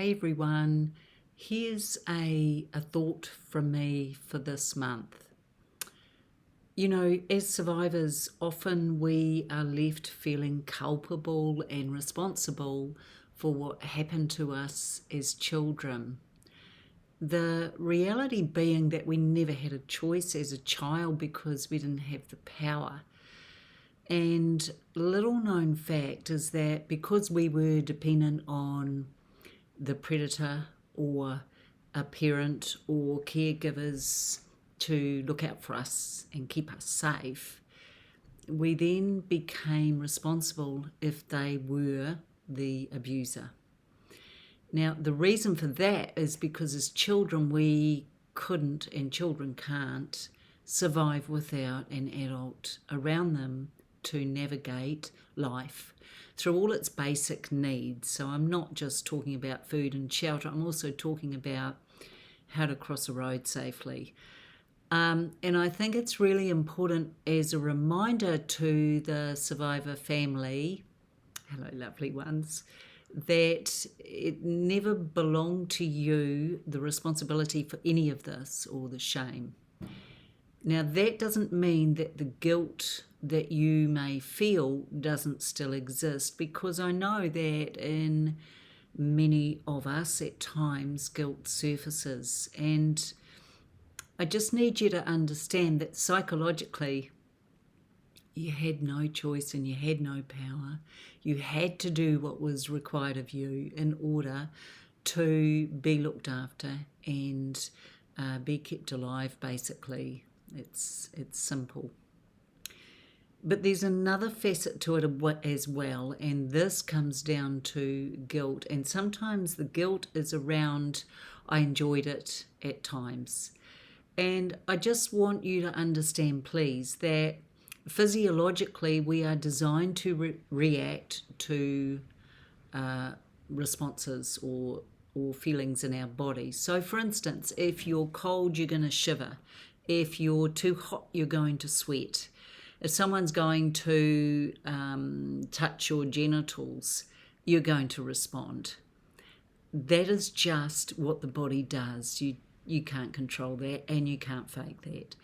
Hey everyone, here's a thought from me for this month. You know, as survivors, often we are left feeling culpable and responsible for what happened to us as children. The reality being that we never had a choice as a child because we didn't have the power. And little known fact is that because we were dependent on the predator or a parent or caregivers to look out for us and keep us safe, we then became responsible if they were the abuser. Now, the reason for that is because as children we couldn't, and children can't, survive without an adult around them to navigate life through all its basic needs. So I'm not just talking about food and shelter, I'm also talking about how to cross a road safely. And I think it's really important as a reminder to the survivor family, hello lovely ones, that it never belonged to you, the responsibility for any of this or the shame. Now, that doesn't mean that the guilt that you may feel doesn't still exist, because I know that in many of us at times guilt surfaces, and I just need you to understand that psychologically you had no choice and you had no power. You had to do what was required of you in order to be looked after and be kept alive, basically. It's simple. But there's another facet to it as well, and this comes down to guilt. And sometimes the guilt is around, I enjoyed it at times. And I just want you to understand, please, that physiologically we are designed to react to responses or feelings in our body. So for instance, if you're cold, you're going to shiver. If you're too hot, you're going to sweat. If someone's going to touch your genitals, you're going to respond. That is just what the body does. You can't control that, and you can't fake that.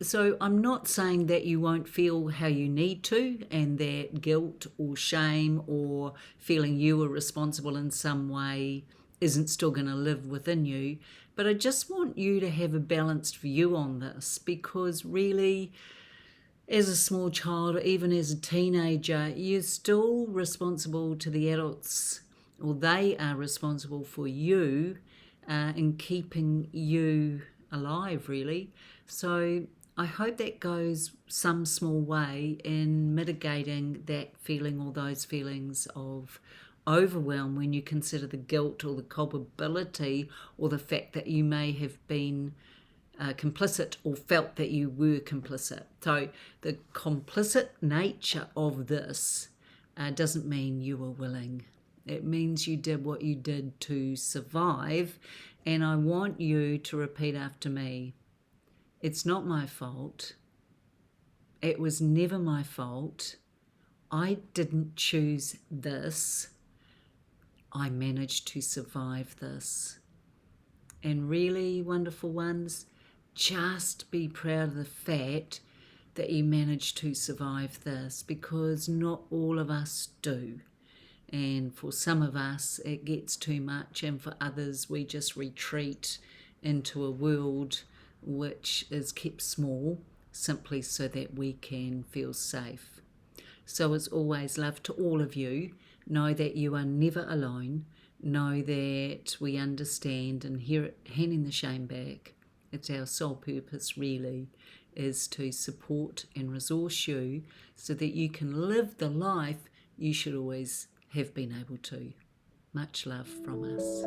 So I'm not saying that you won't feel how you need to, and that guilt or shame or feeling you were responsible in some way isn't still going to live within you. But I just want you to have a balanced view on this, because really, as a small child or even as a teenager, you're still responsible to the adults, or they are responsible for you in keeping you alive, really. So I hope that goes some small way in mitigating that feeling or those feelings of overwhelm when you consider the guilt or the culpability or the fact that you may have been complicit or felt that you were complicit. So the complicit nature of this doesn't mean you were willing. It means you did what you did to survive. And I want you to repeat after me. It's not my fault. It was never my fault. I didn't choose this. I managed to survive this. And really, wonderful ones, just be proud of the fact that you managed to survive this, because not all of us do. And for some of us, it gets too much, and for others, we just retreat into a world which is kept small, simply so that we can feel safe. So as always, love to all of you. Know that you are never alone. Know that we understand, and hear it, handing the shame back. It's our sole purpose, really, is to support and resource you so that you can live the life you should always have been able to. Much love from us.